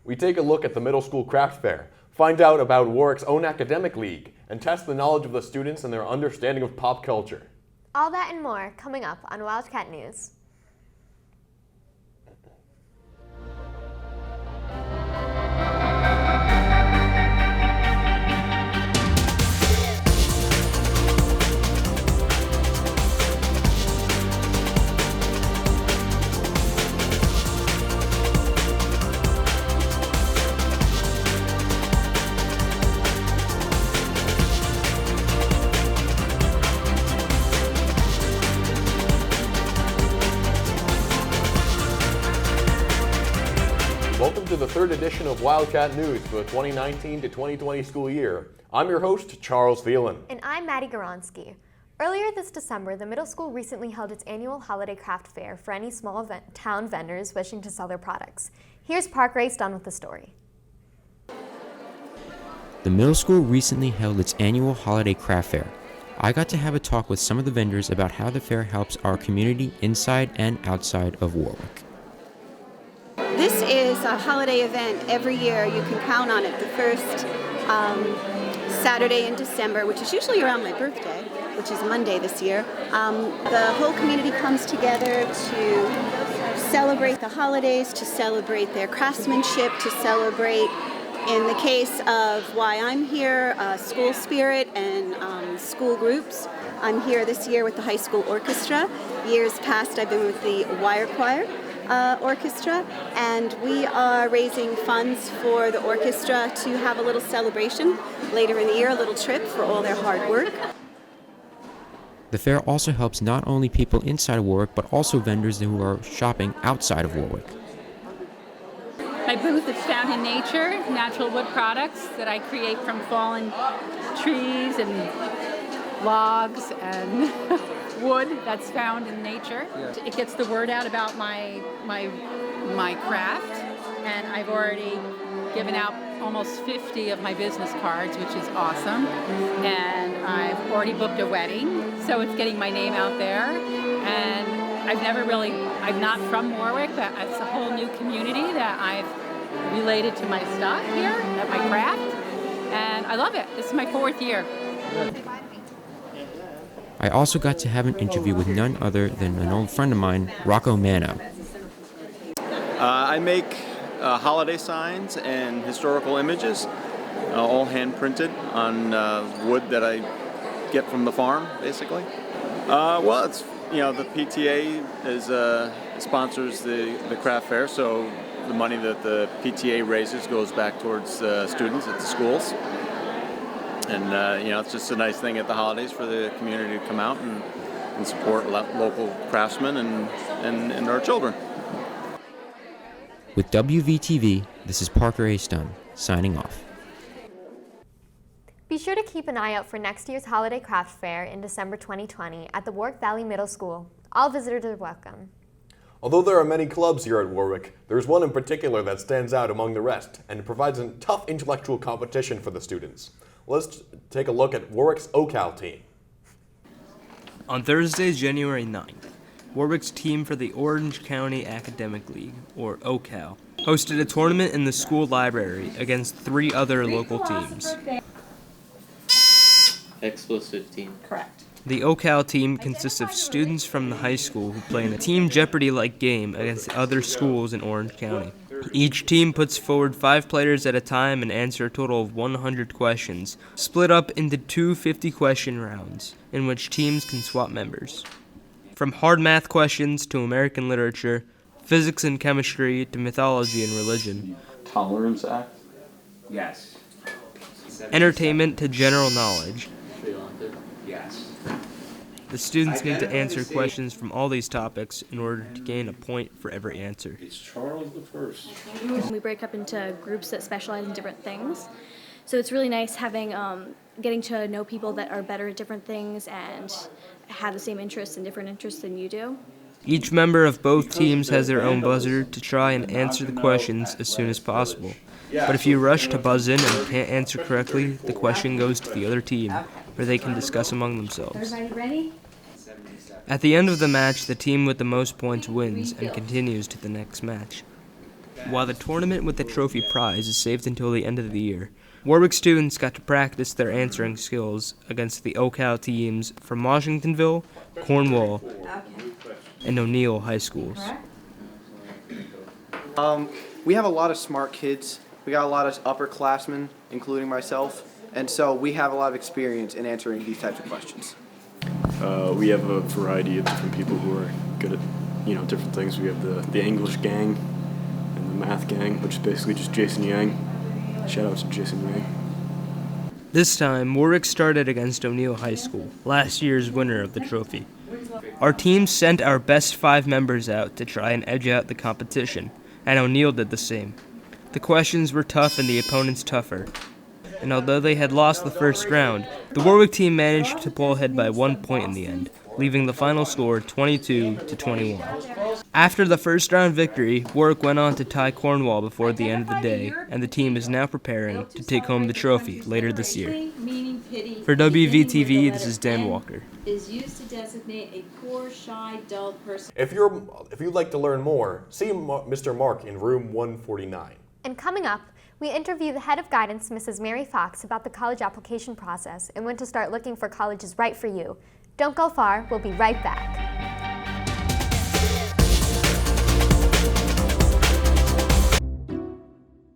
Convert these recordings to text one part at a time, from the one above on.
We take a look at the middle school craft fair, find out about Warwick's own academic league, and test the knowledge of the students and their understanding of pop culture. All that and more coming up on Wildcat News. Welcome to the third edition of Wildcat News for the 2019 to 2020 school year. I'm your host, Charles Phelan. And I'm Maddie Goronsky. Earlier this December, the middle school recently held its annual holiday craft fair for any small town vendors wishing to sell their products. Here's Parker Dunn with the story. The middle school recently held its annual holiday craft fair. I got to have a talk with some of the vendors about how the fair helps our community inside and outside of Warwick. This is a holiday event every year. You can count on it. The first Saturday in December, which is usually around my birthday, which is Monday this year. The whole community comes together to celebrate the holidays, to celebrate their craftsmanship, to celebrate, in the case of why I'm here, school spirit and school groups. I'm here this year with the high school orchestra. Years past, I've been with the wire choir. Orchestra, and we are raising funds for the orchestra to have a little celebration later in the year, a little trip for all their hard work. The fair also helps not only people inside of Warwick, but also vendors who are shopping outside of Warwick. My booth is found in nature, natural wood products that I create from fallen trees and logs and wood that's found in nature. Yeah. It gets the word out about my craft, and I've already given out almost 50 of my business cards, which is awesome. And I've already booked a wedding, so it's getting my name out there. And I'm not from Warwick, but it's a whole new community that I've related to my stuff here, at my craft, and I love it. This is my 4th year. I also got to have an interview with none other than an old friend of mine, Rocco Mano. I make holiday signs and historical images, all hand printed on wood that I get from the farm, basically. Well, it's the PTA sponsors the craft fair, so the money that the PTA raises goes back towards students at the schools. And, it's just a nice thing at the holidays for the community to come out and support local craftsmen and our children. With WVTV, this is Parker Dunn, signing off. Be sure to keep an eye out for next year's holiday craft fair in December 2020 at the Warwick Valley Middle School. All visitors are welcome. Although there are many clubs here at Warwick, there's one in particular that stands out among the rest and provides a tough intellectual competition for the students. Let's take a look at Warwick's OCAL team. On Thursday, January 9th, Warwick's team for the Orange County Academic League, or OCAL, hosted a tournament in the school library against 3 other local teams. X plus 15. Correct. The OCAL team consists of students from the high school who play in a Team Jeopardy-like game against other schools in Orange County. Each team puts forward 5 players at a time and answer a total of 100 questions, split up into 2 50-question rounds, in which teams can swap members. From hard math questions to American literature, physics and chemistry to mythology and religion. Tolerance Act? Yes. Entertainment to general knowledge. Yes. The students need to answer questions from all these topics in order to gain a point for every answer. It's Charles the First. We break up into groups that specialize in different things. So it's really nice having getting to know people that are better at different things and have the same interests and different interests than you do. Each member of both teams has their own buzzer to try and answer the questions as soon as possible. But if you rush to buzz in and can't answer correctly, the question goes to the other team, where they can discuss among themselves. Everybody ready? At the end of the match, the team with the most points wins and continues to the next match. while the tournament with the trophy prize is saved until the end of the year. Warwick students got to practice their answering skills against the OCal teams from Washingtonville, Cornwall, and O'Neill high schools. We have a lot of smart kids. We got a lot of upperclassmen, including myself, and so we have a lot of experience in answering these types of questions. We have a variety of different people who are good at, different things. We have the English gang and the math gang, which is basically just Jason Yang. Shout out to Jason Yang. This time, Warwick started against O'Neill High School, last year's winner of the trophy. Our team sent our best 5 members out to try and edge out the competition, and O'Neill did the same. The questions were tough and the opponents tougher. And although they had lost the first round, the Warwick team managed to pull ahead by 1 point in the end, leaving the final score 22-21. After the first round victory, Warwick went on to tie Cornwall before the end of the day, and the team is now preparing to take home the trophy later this year. For WVTV, this is Dan Walker. Is used to designate a poor, shy, dull person. If you'd like to learn more, see Mr. Mark in room 149. And coming up, we interview the head of guidance, Mrs. Mary Fox, about the college application process and when to start looking for colleges right for you. Don't go far, we'll be right back.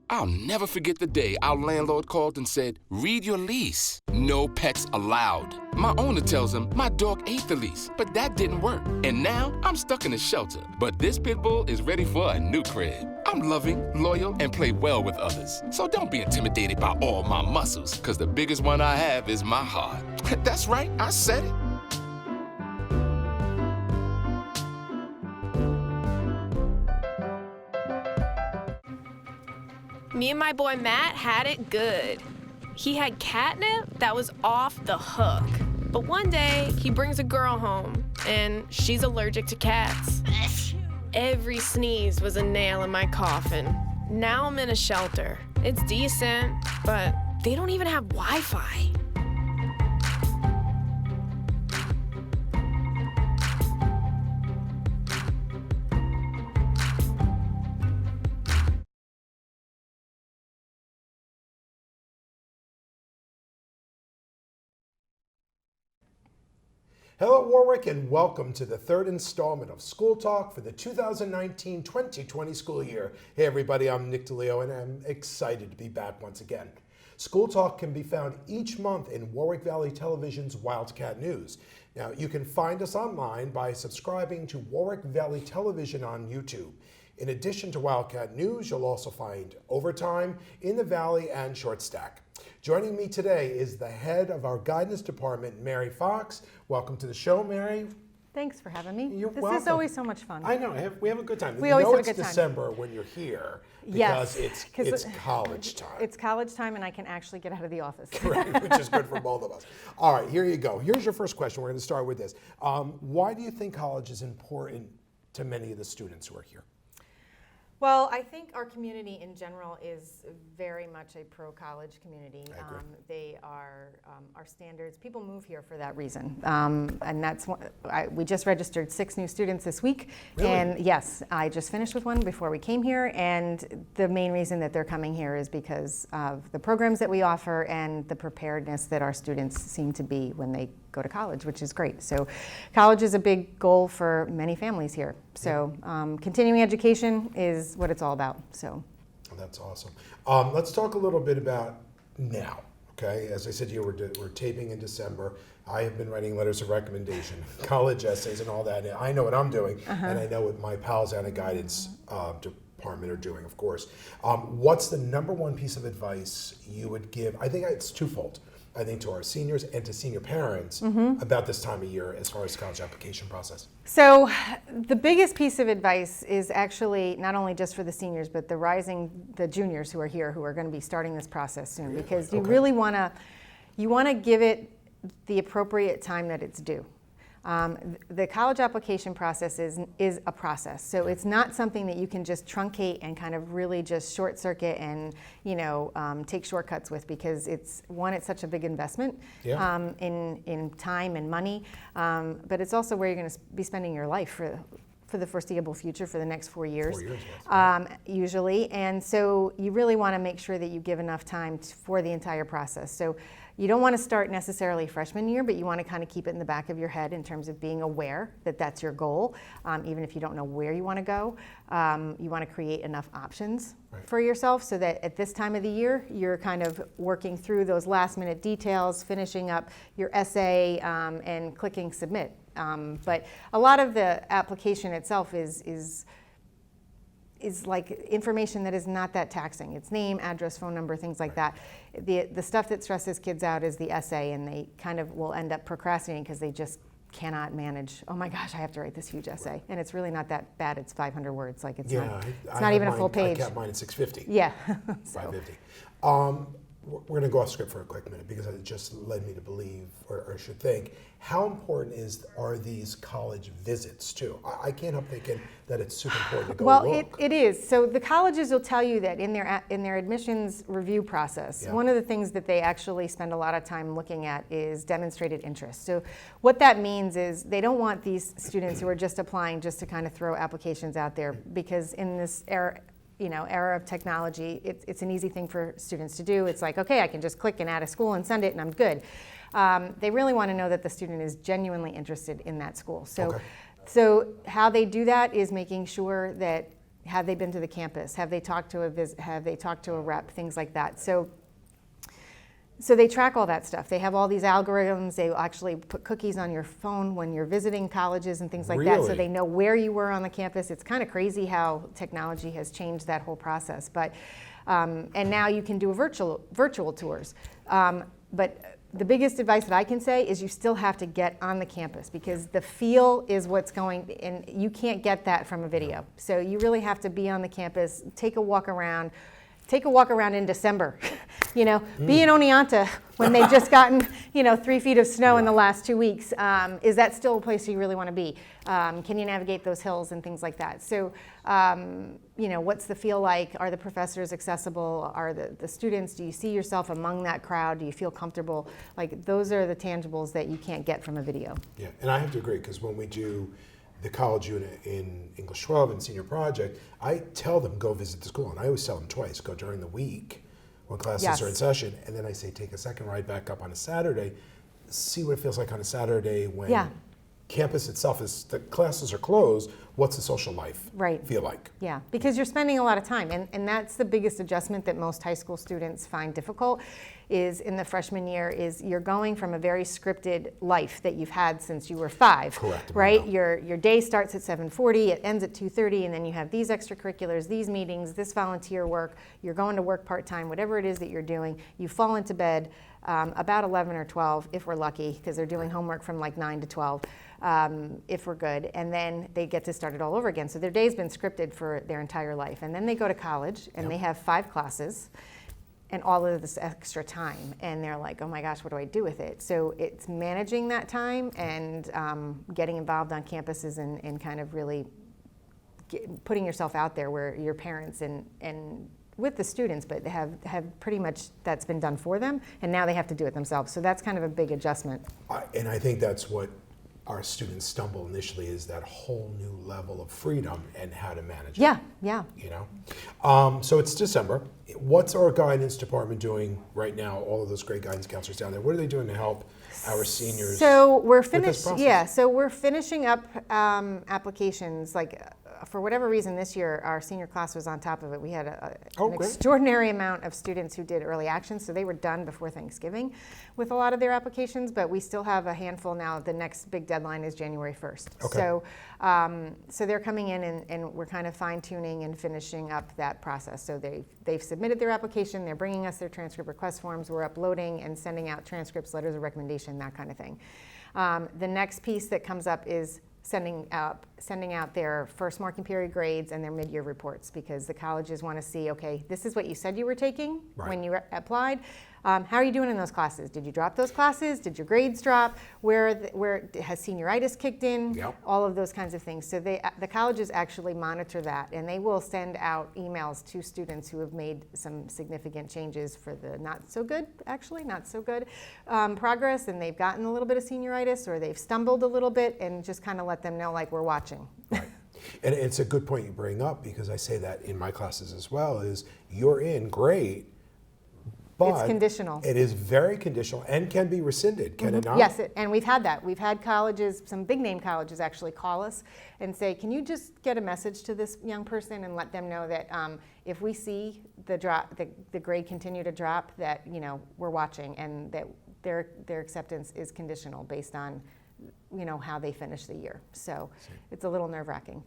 I'll never forget the day our landlord called and said, "Read your lease. No pets allowed." My owner tells him my dog ate the lease, but that didn't work. And now I'm stuck in a shelter. But this pit bull is ready for a new crib. I'm loving, loyal, and play well with others. So don't be intimidated by all my muscles, because the biggest one I have is my heart. That's right, I said it. Me and my boy Matt had it good. He had catnip that was off the hook. But one day, he brings a girl home, and she's allergic to cats. Every sneeze was a nail in my coffin. Now I'm in a shelter. It's decent, but they don't even have Wi-Fi. Hello, Warwick, and welcome to the third installment of School Talk for the 2019-2020 school year. Hey, everybody, I'm Nick DeLeo, and I'm excited to be back once again. School Talk can be found each month in Warwick Valley Television's Wildcat News. Now, you can find us online by subscribing to Warwick Valley Television on YouTube. In addition to Wildcat News, you'll also find Overtime, In the Valley, and Short Stack. Joining me today is the head of our guidance department, Mary Fox. Welcome to the show, Mary. Thanks for having me. You're this welcome. is always so much fun. I know, we have a good time. We always have a good it's time. December when you're here because Yes, it's college time. It's college time and I can actually get out of the office. Correct, which is good for both of us. All right, here you go. Here's your first question. We're going to start with this. Why do you think college is important to many of the students who are here? Well, I think our community in general is very much a pro-college community. I agree. They are our standards. People move here for that reason, and that's we just registered 6 new students this week. Really? And yes, I just finished with one before we came here. And the main reason that they're coming here is because of the programs that we offer and the preparedness that our students seem to be when they go to college, which is great. So college is a big goal for many families here. So continuing education is what it's all about. So that's awesome. Let's talk a little bit about now. Okay, as I said to you, we're taping in December. I have been writing letters of recommendation, college essays, and all that. And I know what I'm doing, and I know what my pals out of guidance department are doing, of course. What's the number one piece of advice you would give? I think it's twofold. I think to our seniors and to senior parents about this time of year as far as the college application process. So the biggest piece of advice is actually not only just for the seniors, but the juniors who are here, who are going to be starting this process soon, because you really want to give it the appropriate time that it's due. The college application process is a process, so it's not something that you can just truncate and kind of really just short circuit and take shortcuts with, because it's such a big investment in time and money, but it's also where you're going to be spending your life for the foreseeable future, for the next 4 years, 4 years, yes. Usually. And so you really want to make sure that you give enough time for the entire process. So you don't want to start necessarily freshman year, but you want to kind of keep it in the back of your head in terms of being aware that that's your goal. Even if you don't know where you want to go, you want to create enough options for yourself so that at this time of the year, you're kind of working through those last minute details, finishing up your essay, and clicking submit. But a lot of the application itself is like information that is not that taxing. It's name, address, phone number, things like that. The stuff that stresses kids out is the essay, and they kind of will end up procrastinating because they just cannot manage, oh my gosh, I have to write this huge essay. And it's really not that bad. It's 500 words. Like it's not even a full page. I kept mine at 650. Yeah. 550. We're going to go off script for a quick minute because it just led me to believe, or should think, how important are these college visits too? I can't help thinking that it's super important to go look. It is. So the colleges will tell you that in their admissions review process, one of the things that they actually spend a lot of time looking at is demonstrated interest. So what that means is they don't want these students who are just applying just to kind of throw applications out there, because in this era of technology, it's an easy thing for students to do. It's like, okay, I can just click and add a school and send it and I'm good. They really want to know that the student is genuinely interested in that school. So how they do that is making sure that, have they been to the campus? Have they talked to a rep? Things like that. So they track all that stuff. They have all these algorithms. They actually put cookies on your phone when you're visiting colleges and things like that, so they know where you were on the campus. It's kind of crazy how technology has changed that whole process. But and now you can do virtual tours. But the biggest advice that I can say is you still have to get on the campus, because the feel is what's going, and you can't get that from a video. So you really have to be on the campus, take a walk around. Take a walk around in December, be in Oneonta when they've just gotten, 3 feet of snow in the last 2 weeks. Is that still a place you really want to be? Can you navigate those hills and things like that? So, what's the feel like? Are the professors accessible? Are the students, do you see yourself among that crowd? Do you feel comfortable? Like, those are the tangibles that you can't get from a video. Yeah, and I have to agree, because when we do the college unit in English 12 and senior project, I tell them go visit the school, and I always tell them twice, go during the week when classes are in session, and then I say take a second ride back up on a Saturday, see what it feels like on a Saturday when campus itself the classes are closed. What's the social life feel like? Yeah, because you're spending a lot of time, and that's the biggest adjustment that most high school students find difficult, is in the freshman year, is you're going from a very scripted life that you've had since you were 5. Correct. Right? Your day starts at 7:40, it ends at 2:30, and then you have these extracurriculars, these meetings, this volunteer work, you're going to work part-time, whatever it is that you're doing, you fall into bed about 11 or 12, if we're lucky, because they're doing homework from like 9 to 12. If we're good, and then they get to start it all over again. So their day's been scripted for their entire life, and then they go to college and they have 5 classes and all of this extra time, and they're like, oh my gosh, what do I do with it? So it's managing that time and getting involved on campuses and kind of really putting yourself out there where your parents and with the students, but they have pretty much, that's been done for them, and now they have to do it themselves. So that's kind of a big adjustment. And I think that's what our students stumble initially, is that whole new level of freedom and how to manage it. Yeah. So it's December. What's our guidance department doing right now? All of those great guidance counselors down there, what are they doing to help our seniors? So we're finished. Yeah. So we're finishing up applications. Like for whatever reason, this year our senior class was on top of it. We had an extraordinary amount of students who did early action, so they were done before Thanksgiving with a lot of their applications. But we still have a handful now. The next big deadline is January 1st. Okay. So they're coming in and we're kind of fine-tuning and finishing up that process. So they've submitted their application. They're bringing us their transcript request forms. We're uploading and sending out transcripts, letters of recommendation, that kind of thing. The next piece that comes up is sending out their first marking period grades and their mid-year reports, because the colleges want to see, okay, this is what you said you were taking when you applied. How are you doing in those classes? Did you drop those classes? Did your grades drop? Where has senioritis kicked in? Yep. All of those kinds of things. So the colleges actually monitor that, and they will send out emails to students who have made some significant changes for the not so good progress, and they've gotten a little bit of senioritis or they've stumbled a little bit, and just kind of let them know, like, we're watching. Right. And it's a good point you bring up, because I say that in my classes as well, is you're in, great, but it's conditional. It is very conditional and can be rescinded, can it not? Yes, and we've had that. We've had colleges, some big name colleges actually call us and say, can you just get a message to this young person and let them know that if we see the grade continue to drop, that we're watching, and that their acceptance is conditional based on how they finish the year. So it's a little nerve-wracking.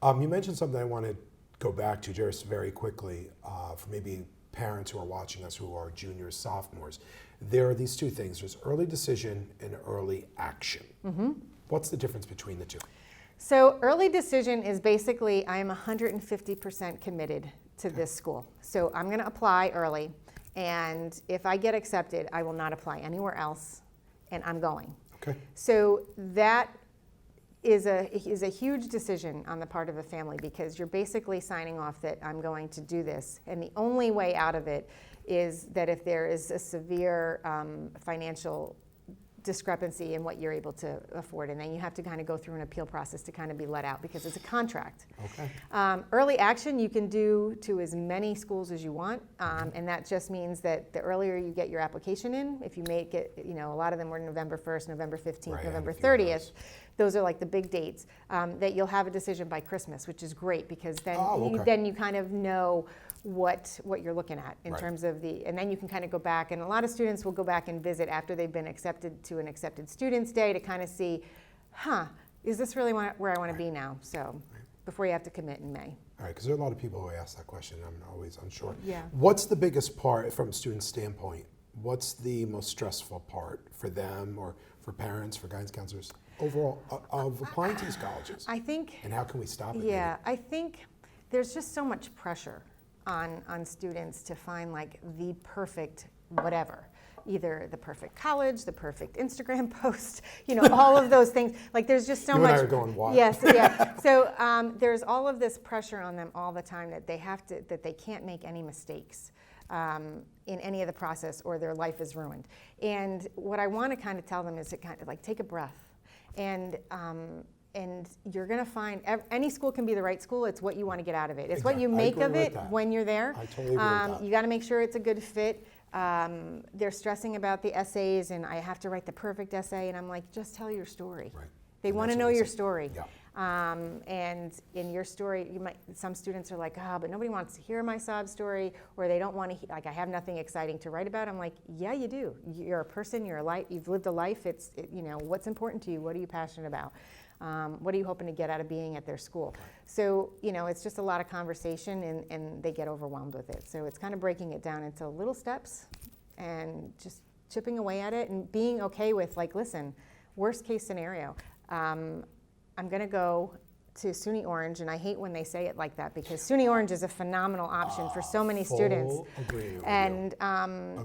You mentioned something I want to go back to just very quickly for maybe parents who are watching us who are juniors, sophomores. There are these two things. There's early decision and early action. What's the difference between the two? So early decision is basically, I am 150% committed to this school. So I'm going to apply early, and if I get accepted, I will not apply anywhere else, and I'm going. Okay. So that is a huge decision on the part of a family, because you're basically signing off that I'm going to do this, and the only way out of it is that if there is a severe financial discrepancy in what you're able to afford, and then you have to kind of go through an appeal process to kind of be let out, because it's a contract. Okay. Early action you can do to as many schools as you want, and that just means that the earlier you get your application in, if you make it, a lot of them were November 1st, November 15th, right, November 30th, those are like the big dates, that you'll have a decision by Christmas, which is great, because then you kind of know what you're looking at in terms of and then you can kind of go back, and a lot of students will go back and visit after they've been accepted to an accepted students day to kind of see, is this really where I want to be now? So before you have to commit in May. All right, because there are a lot of people who ask that question. I'm always unsure. Yeah. What's the biggest part from a student's standpoint? What's the most stressful part for them, or for parents, for guidance counselors, overall, of applying to these colleges? I think. And how can we stop it? Yeah, maybe? I think there's just so much pressure on students to find like the perfect whatever, either the perfect college, the perfect Instagram post, all of those things. Like there's just so much. You and I are going wild. Yes, yeah. So there's all of this pressure on them all the time that they can't make any mistakes in any of the process, or their life is ruined. And what I want to kind of tell them is to kind of like take a breath, and you're going to find any school can be the right school. It's what you want to get out of it. It's what you make of it when you're there. I totally agree with that. You got to make sure it's a good fit. They're stressing about the essays, and I have to write the perfect essay, and I'm like, just tell your story. Right. They want to know your story. Yeah. And in your story, some students are like, but nobody wants to hear my sob story, or they don't want to, I have nothing exciting to write about. I'm like, yeah, you do. You're a person, you've lived a life. It's, what's important to you? What are you passionate about? What are you hoping to get out of being at their school? So, it's just a lot of conversation, and they get overwhelmed with it. So it's kind of breaking it down into little steps and just chipping away at it, and being okay with, like, listen, worst case scenario, I'm going to go to SUNY Orange, and I hate when they say it like that, because SUNY Orange is a phenomenal option for so many students. And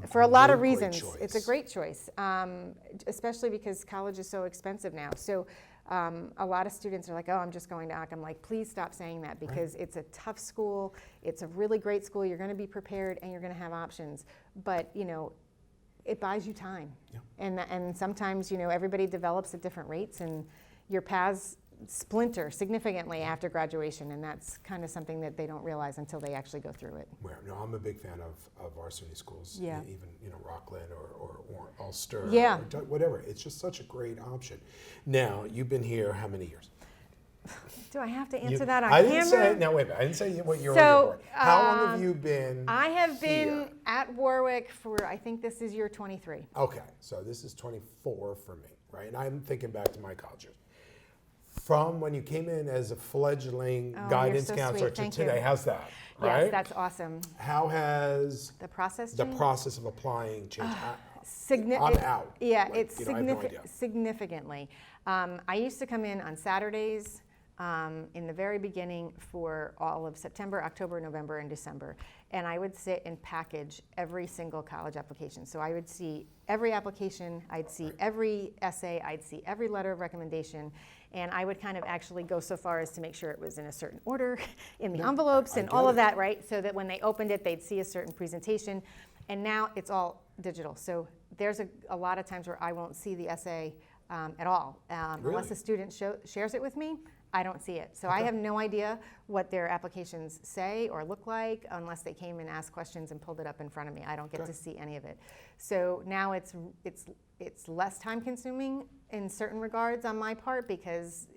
for a lot of reasons, it's a great choice, especially because college is so expensive now. So a lot of students are like, I'm just going to I'm like, please stop saying that, because it's a tough school. It's a really great school. You're going to be prepared, and you're going to have options. But, it buys you time. Yeah. And sometimes, everybody develops at different rates, and your paths splinter significantly after graduation, and that's kind of something that they don't realize until they actually go through it. No, I'm a big fan of our SUNY schools, yeah. Even Rockland or Ulster, yeah. or whatever. It's just such a great option. Now, you've been here how many years? Do I have to answer that on camera? Wait a minute. I didn't say what you're on. How long have you been I have been at Warwick for, I think this is year 23. Okay, so this is 24 for me, right? And I'm thinking back to my college years. From when you came in as a fledgling guidance counselor to today, how's that? Right? Yes, that's awesome. How has the process of applying changed? Significantly. I used to come in on Saturdays in the very beginning for all of September, October, November, and December. And I would sit and package every single college application. So I would see every application, I'd see every essay, I'd see every letter of recommendation, and I would kind of actually go so far as to make sure it was in a certain order in the envelopes and all of that, right? So that when they opened it, they'd see a certain presentation. And now it's all digital. So there's a lot of times where I won't see the essay at all. Unless a student shares it with me, I don't see it. So I have no idea what their applications say or look like unless they came and asked questions and pulled it up in front of me. I don't get to see any of it. So now it's less time consuming in certain regards on my part because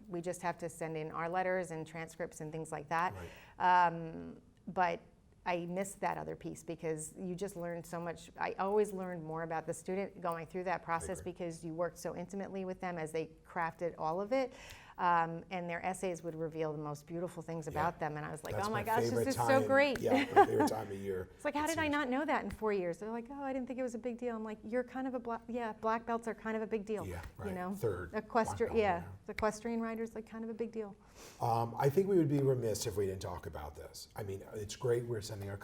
we just have to send in our letters and transcripts and things like that. But I missed that other piece because you just learned so much. I always learned more about the student going through that process because you worked so intimately with them as they crafted all of it. And their essays would reveal the most beautiful things about them. And I was like, oh my gosh, this is so great. Yeah, my favorite time of year. It's like, how did I not know that in 4 years? They're like, oh, I didn't think it was a big deal. I'm like, you're kind of a black belts are kind of a big deal. Yeah, right. You know, Third. the equestrian riders like kind of a big deal. I think we would be remiss if we didn't talk about this. I mean, it's great we're sending our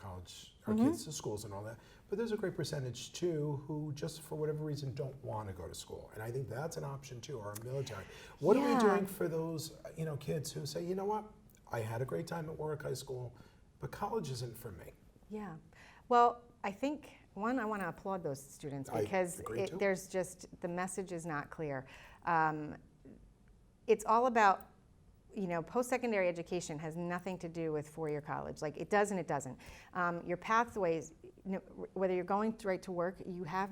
kids to schools and all that, but there's a great percentage too who just for whatever reason don't want to go to school, and I think that's an option too. Or our military. What are we doing for those kids who say, you know what, I had a great time at Warwick High School, but college isn't for me? Yeah, well, I think one, I want to applaud those students because there's just the message is not clear. It's all about. Post-secondary education has nothing to do with four-year college. Like it does and it doesn't. Your pathways, whether you're going right to work, you have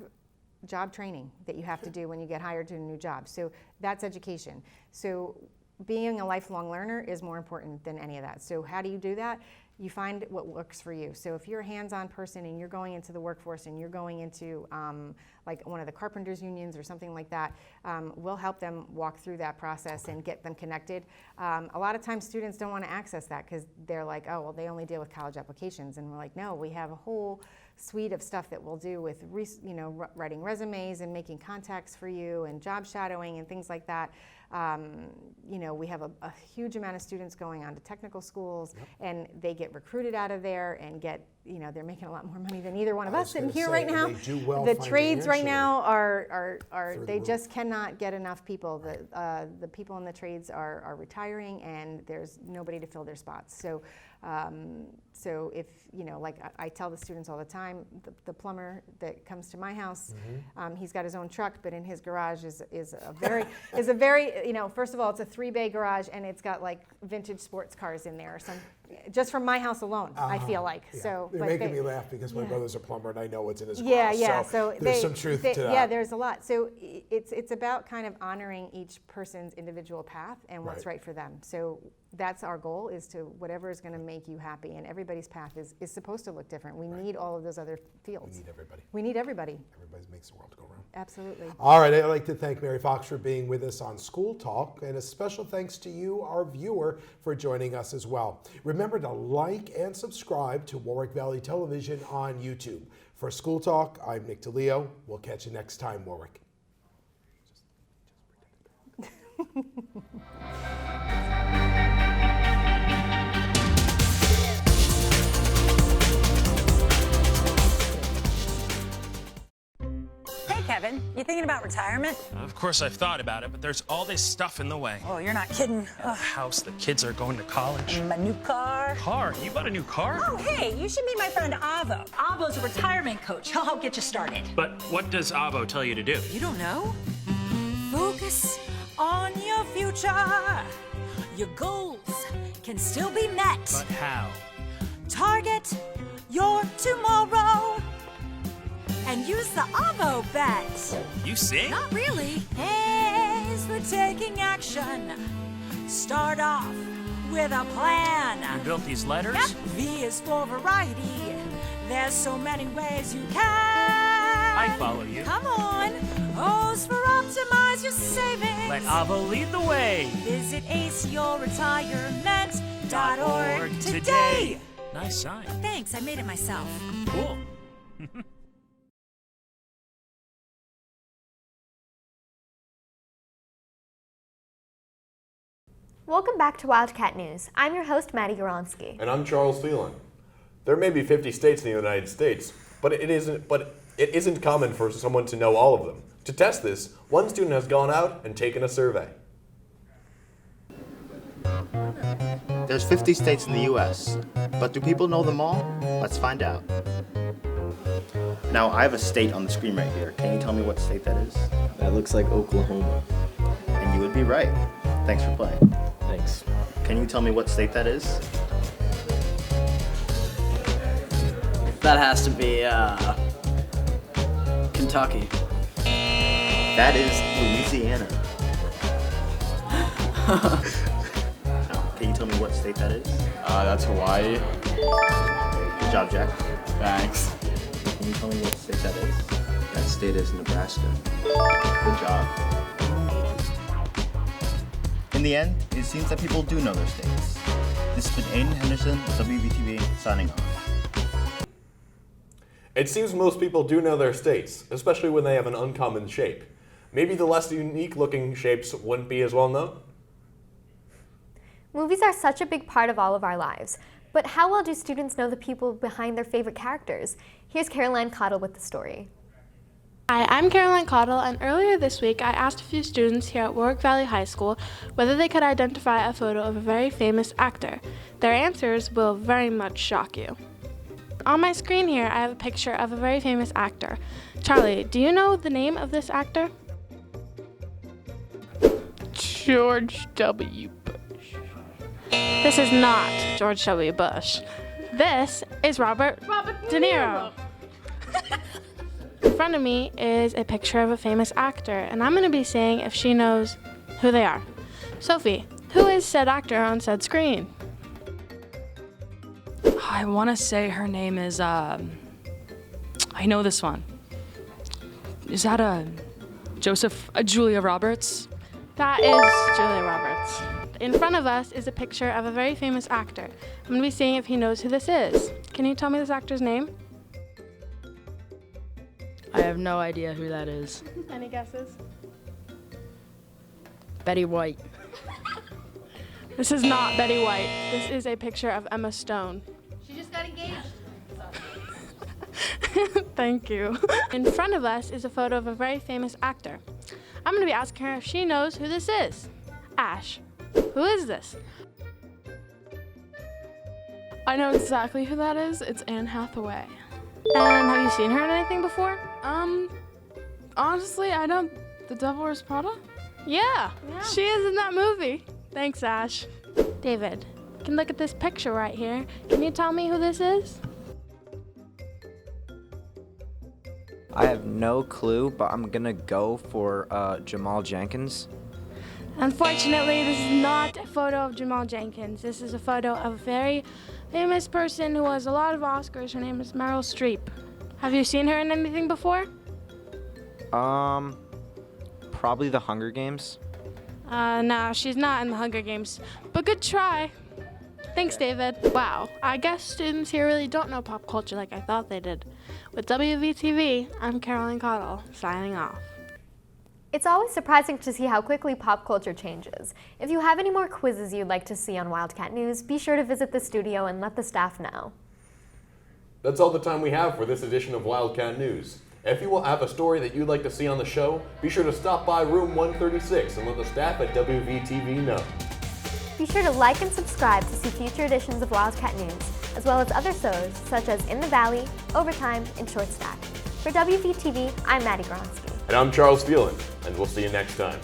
job training that you have to do when you get hired to a new job. So that's education. So being a lifelong learner is more important than any of that. So how do you do that? You find what works for you. So if you're a hands-on person and you're going into the workforce and you're going into like one of the carpenters unions or something like that, we'll help them walk through that process and get them connected. A lot of times students don't want to access that because they're like, oh, well, they only deal with college applications. And we're like, no, we have a whole suite of stuff that we'll do with writing resumes and making contacts for you and job shadowing and things like that. We have a huge amount of students going on to technical schools and they get recruited out of there and get, they're making a lot more money than either one of us sitting here right now. The trades right now are they just cannot get enough people. The people in the trades are retiring and there's nobody to fill their spots. So if, like I tell the students all the time, the plumber that comes to my house, he's got his own truck, but in his garage is a very, first of all, it's a 3-bay garage and it's got like vintage sports cars in there, just from my house alone, I feel like. Yeah. So they're making me laugh because my brother's a plumber and I know what's in his garage. So there's some truth to that. Yeah, there's a lot. So it's about kind of honoring each person's individual path and what's right for them. So that's our goal, is to whatever is going to make you happy, and everybody's path is supposed to look different. We need all of those other fields. We need everybody. We need everybody. Everybody makes the world go round. Absolutely. All right, I'd like to thank Mary Fox for being with us on School Talk, and a special thanks to you, our viewer, for joining us as well. Remember to like and subscribe to Warwick Valley Television on YouTube. For School Talk, I'm Nick DeLeo. We'll catch you next time, Warwick. Kevin, you thinking about retirement? Of course I've thought about it, but there's all this stuff in the way. Oh, you're not kidding. The house, the kids are going to college. My new car. Car? You bought a new car? Oh, hey, you should meet my friend Avo. Avo's a retirement coach. He'll help get you started. But what does Avo tell you to do? You don't know? Focus on your future. Your goals can still be met. But how? Target your tomorrow. And use the Avo bet. You sing? Not really. A is for taking action. Start off with a plan. You built these letters? Yep. V is for variety. There's so many ways you can. I follow you. Come on. O's for optimize your savings. Let Avo lead the way. Visit aceyourretirement.org today. Nice sign. Thanks, I made it myself. Cool. Welcome back to Wildcat News. I'm your host, Maddie Goronsky. And I'm Charles Phelan. There may be 50 states in the United States, but it isn't common for someone to know all of them. To test this, one student has gone out and taken a survey. There's 50 states in the U.S., but do people know them all? Let's find out. Now, I have a state on the screen right here. Can you tell me what state that is? That looks like Oklahoma. And you would be right. Thanks for playing. Thanks. Can you tell me what state that is? That has to be, Kentucky. That is Louisiana. Now, can you tell me what state that is? That's Hawaii. Good job, Jack. Thanks. Can you tell me what state that is? That state is Nebraska. Good job. In the end, it seems that people do know their states. This has been Aidan Henderson, WVTV, signing off. It seems most people do know their states, especially when they have an uncommon shape. Maybe the less unique-looking shapes wouldn't be as well known? Movies are such a big part of all of our lives, but how well do students know the people behind their favorite characters? Here's Cottle with the story. Hi, I'm Cottle, and earlier this week I asked a few students here at Warwick Valley High School whether they could identify a photo of a very famous actor. Their answers will very much shock you. On my screen here, I have a picture of a very famous actor. Charlie, do you know the name of this actor? George W. Bush. This is not George W. Bush. This is Robert De Niro. In front of me is a picture of a famous actor, and I'm going to be saying if she knows who they are. Sophie, who is said actor on said screen? I want to say her name is, I know this one. Is that Julia Roberts? That is Julia Roberts. In front of us is a picture of a very famous actor. I'm going to be seeing if he knows who this is. Can you tell me this actor's name? I have no idea who that is. Any guesses? Betty White. This is not Betty White. This is a picture of Emma Stone. She just got engaged. Thank you. In front of us is a photo of a very famous actor. I'm going to be asking her if she knows who this is. Ash, who is this? I know exactly who that is. It's Anne Hathaway. And have you seen her in anything before? Honestly, I don't. The Devil Wears Prada? Yeah, she is in that movie. Thanks, Ash. David, you can look at this picture right here. Can you tell me who this is? I have no clue, but I'm gonna go for Jamal Jenkins. Unfortunately, this is not a photo of Jamal Jenkins. This is a photo of a very famous person who has a lot of Oscars. Her name is Meryl Streep. Have you seen her in anything before? Probably The Hunger Games. No, she's not in the Hunger Games, but good try. Thanks, David. Wow, I guess students here really don't know pop culture like I thought they did. With WVTV, I'm Cottle, signing off. It's always surprising to see how quickly pop culture changes. If you have any more quizzes you'd like to see on Wildcat News, be sure to visit the studio and let the staff know. That's all the time we have for this edition of Wildcat News. If you will have a story that you'd like to see on the show, be sure to stop by room 136 and let the staff at WVTV know. Be sure to like and subscribe to see future editions of Wildcat News, as well as other shows such as In the Valley, Overtime, and Short Stack. For WVTV, I'm Maddie Gronsky. And I'm Charles Phelan, and we'll see you next time.